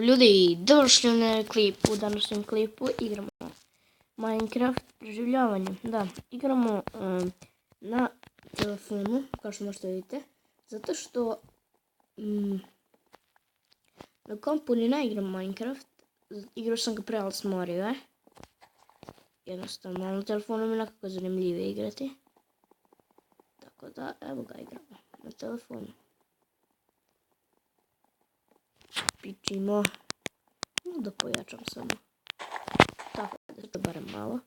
Ljudi, došli na klipu, u današnjem klipu igramo Minecraft preživljavanje. Da, igramo na telefonu, kao što možete vidjeti, zato što na kompu ni ne igram Minecraft, igrao sam ga pre, ali smorio. Jednostavno, na telefonu mi je nekako zanimljivije igrati. Tako da, evo ga igramo na telefonu. Pičimo. Da pojačam samo. Tako da to barem malo.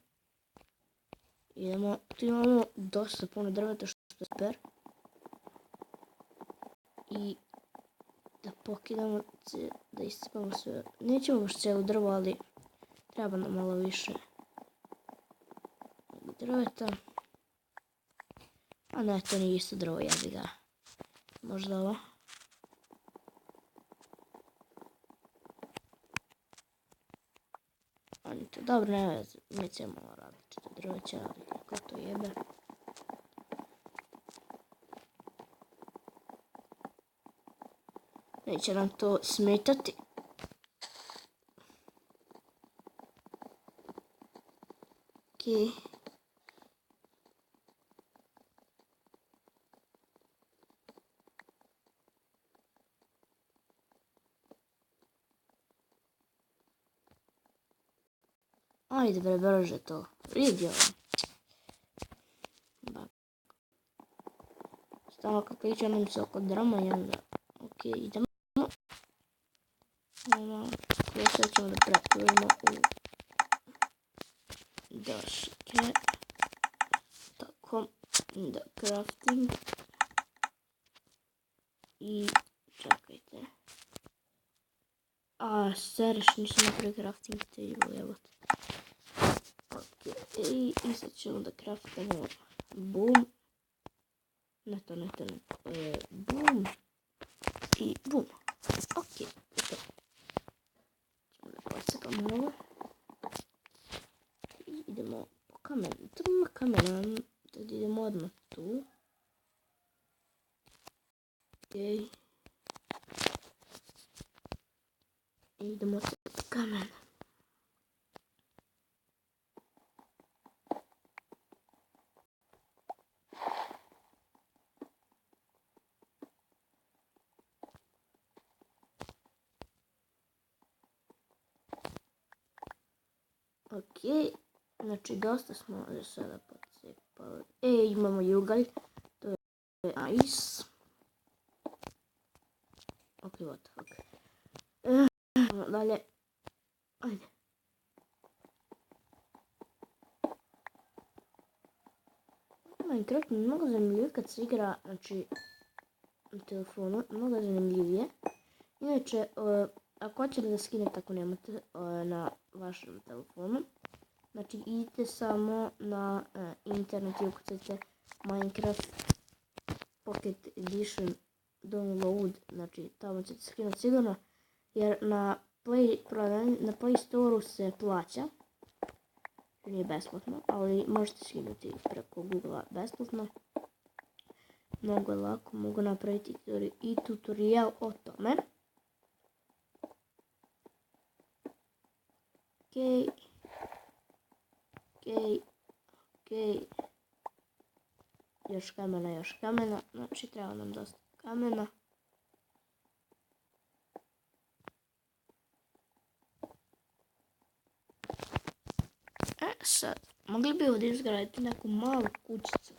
Idemo, tu imamo dosta puno drveta što je super. I da pokidamo, da iscipamo sve. Nećemo baš cijelu drvo, ali treba nam malo više drveta. A ne, to nije isto drvo, jebi ga. Možda ovo. Dobro, ne veze, mi ćemo različite drveće, ali kako to jebe. Neće nam to smetati. Okej. Ajde bre, brže to. Vidio. Stano kad kliče nam se oko drama i onda... Ok, idemo. Sada ćemo da pretvorimo u daške. Tako, da crafting. I čekajte. Seriš, nisam napravio crafting table, evo te. I sad ćemo da craftamo boom. Ne to. Boom. I boom. Ok, to. Ćemo da posepamo ovo. I idemo po kamenu. Tu ima kamena. Tad idemo odmah tu. Ok. I idemo sad po kamenu. Ok, znači dosta smo sada pocepali. Imamo jugalj, to je nice. Ok, what the fuck. Dalje, ajde. Minecraft je mnogo zanimljivije kad se igra, znači, na telefonu, mnogo zanimljivije. Inače, ako hoćete da skinete ako nemate na vašem telefonu, znači idite samo na internet i ukucajte Minecraft Pocket Edition download, znači tamo ćete skinuti sigurno, jer na Play Store-u se plaća, nije besplatno, ali možete skinuti preko Google-a besplatno. Mnogo je lako, mogu napraviti i tutorial o tome. Ok. Još kamena, znači treba nam dosta kamena. Sad, mogli bi ovdje izgraditi neku malu kućicu.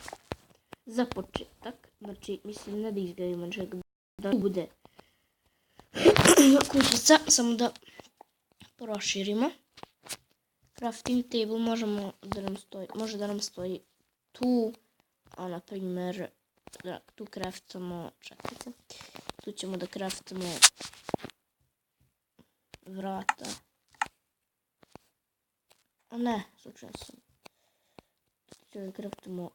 Za početak, znači mislim ne da izgradimo čega da bude kućica, samo da proširimo. Crafting table može da nam stoji tu, a na primjer tu craftamo, čekajte, tu ćemo da craftamo vrata. A ne, slučajno sam. Tu ćemo da craftamo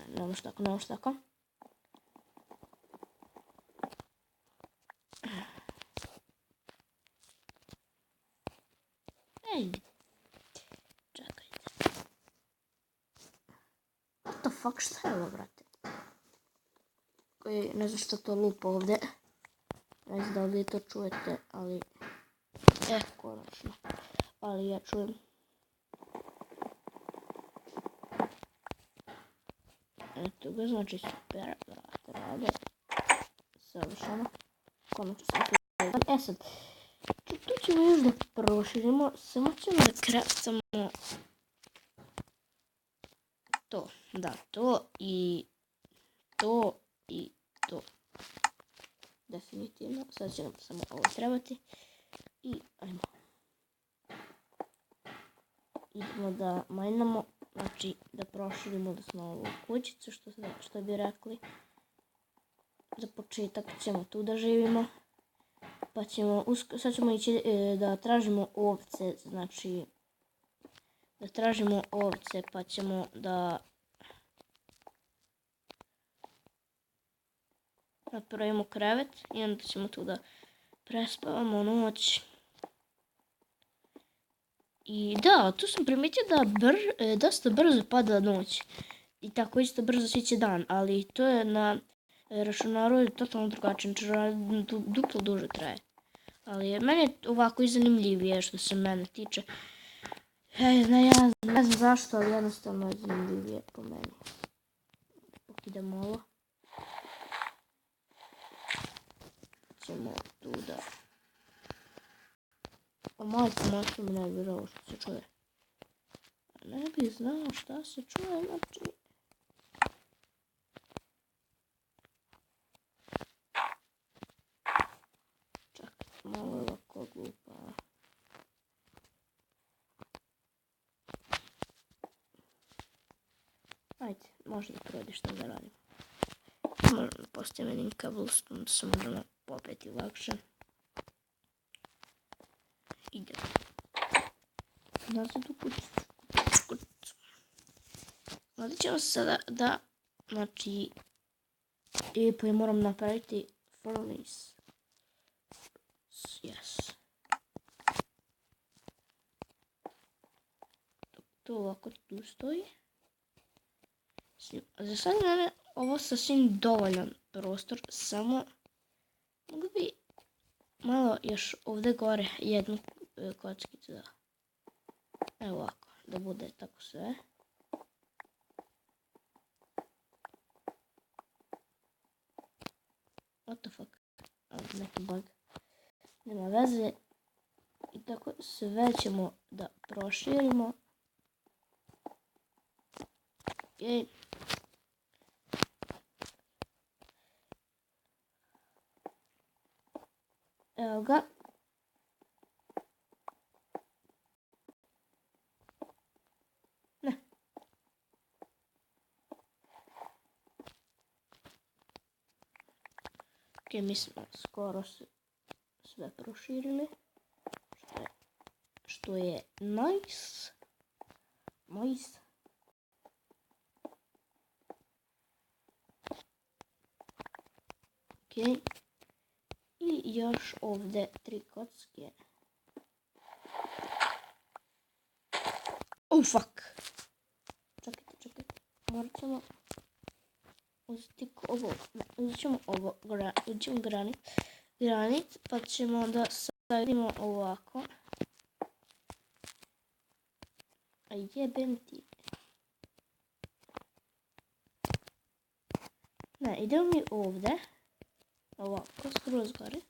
ne može tako. Čekajte. What the fuck, šta je ovo, brate? Ne znam što to lupa ovdje. Ne znam da li to čujete, ali... konačno. Ali ja čujem. Eto ga, znači super, vrata rade. Savršeno. Konačno sam tu. Sad, tu ćemo još da proširimo, samo ćemo da kraftamo to. Da, to i to i to. Definitivno, sad će nam samo ovo trebati. I ajmo. Idemo da majnamo, znači da proširimo da smo ovu kućicu, što bi rekli. Za početak ćemo tu da živimo. Pa ćemo, sad ćemo ići da tražimo ovce, znači da tražimo ovce pa ćemo da napravimo krevet i onda ćemo tu da prespavamo noć. I da, tu sam primijetio da dosta brzo pada noć i tako isto brzo sviće dan, ali to je na računaru totalno drugačije, duplo duže traje. Ali meni je ovako i zanimljivije što se mene tiče. Ja ne znam zašto, ali jednostavno je zanimljivije po meni. Idemo ovo. Ćemo tu da... O majko mi ne bi ovo što se čuje. Ne bi znao šta se čuje, znači... Čak, malo je ovako glupa. Ajde, možda prodi što da radim. Možda postavim jednim cobblestone, da se možemo popeti lakše. Idemo. Nazad u kućicu. Ovdje ćemo sada da, znači, pa je moram napraviti furnace. Yes. To ovako tu stoji. Za sad je ovo sasvim dovoljan prostor, samo mogu bi malo još ovdje gore jednu kockicu da. Evo ovako, da bude tako sve. What the fuck? Neki bug. Nema veze. I tako sve ćemo da proširimo. Okay. Evo ga. Ne. Ok, mi smo skoro sve proširili. Što je nice. Nice. Ok. I još ovdje 3 kocke. Oh fuck. Čekajte. Morat ćemo uzeti ovo. Uzet ćemo ovo. Uzet ćemo granit. Pa ćemo da stavimo ovako. A jebem ti. Ne, idemo mi ovdje. Ovako, skroz gore.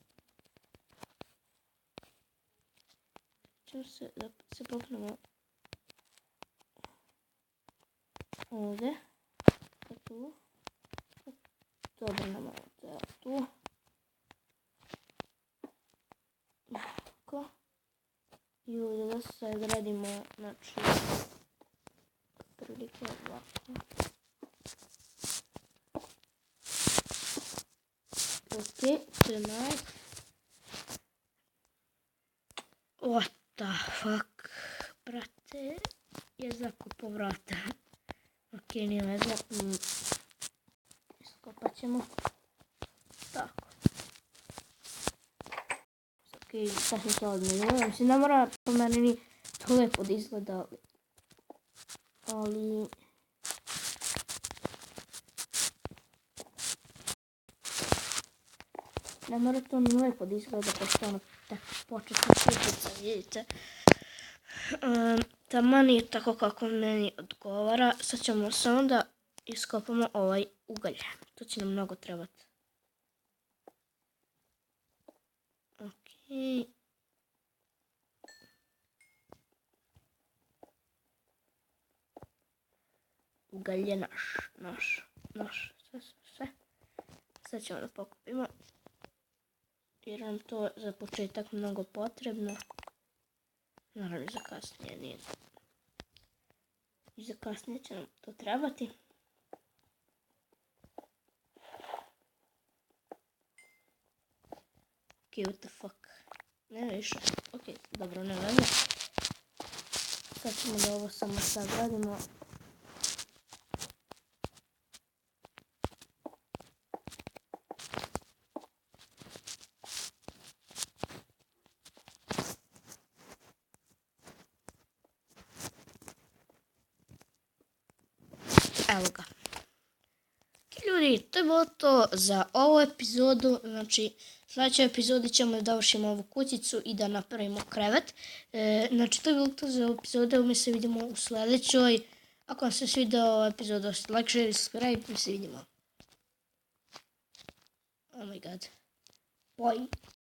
Ćemo da se popnemo ovdje. Tu. Dobro, nam ovo tu. Ovako. I ovdje da se gradimo, znači, prilike ovako. Ok, to je nice. What the fuck, brate, je zakupo vrata. Ok, nije veze. Iskopat ćemo. Tako. Ok, sad se to odmijelo. Mislim, ne mora po meni ni to lepo da izgleda. Ali... Ne mora to ni lepo da izgleda, pošto ono tek početna sličica, vidite. Taman je tako kako meni odgovara. Sad ćemo samo da iskopamo ovaj ugalj. To će nam mnogo trebati. Okej. Ugalj je naš, sve. Sad ćemo da pokupimo. Jer nam to za početak mnogo potrebno. Naravno za kasnije nije. I za kasnije će nam to trebati. Ok, what the fuck. Ne više. Ok, dobro, ne veze. Sad ćemo da ovo samo sagradimo. Evo ga. Ljudi, to je bilo to za ovu epizodu. Znači, sljedećoj epizodi ćemo da dovršimo ovu kućicu i da napravimo krevet. Znači, to je bilo to za ovu epizodu. Mi se vidimo u sljedećoj. Ako vam se svidio ova epizoda, ostavite like, share i subscribe. Mi se vidimo. Oh my god. Bye.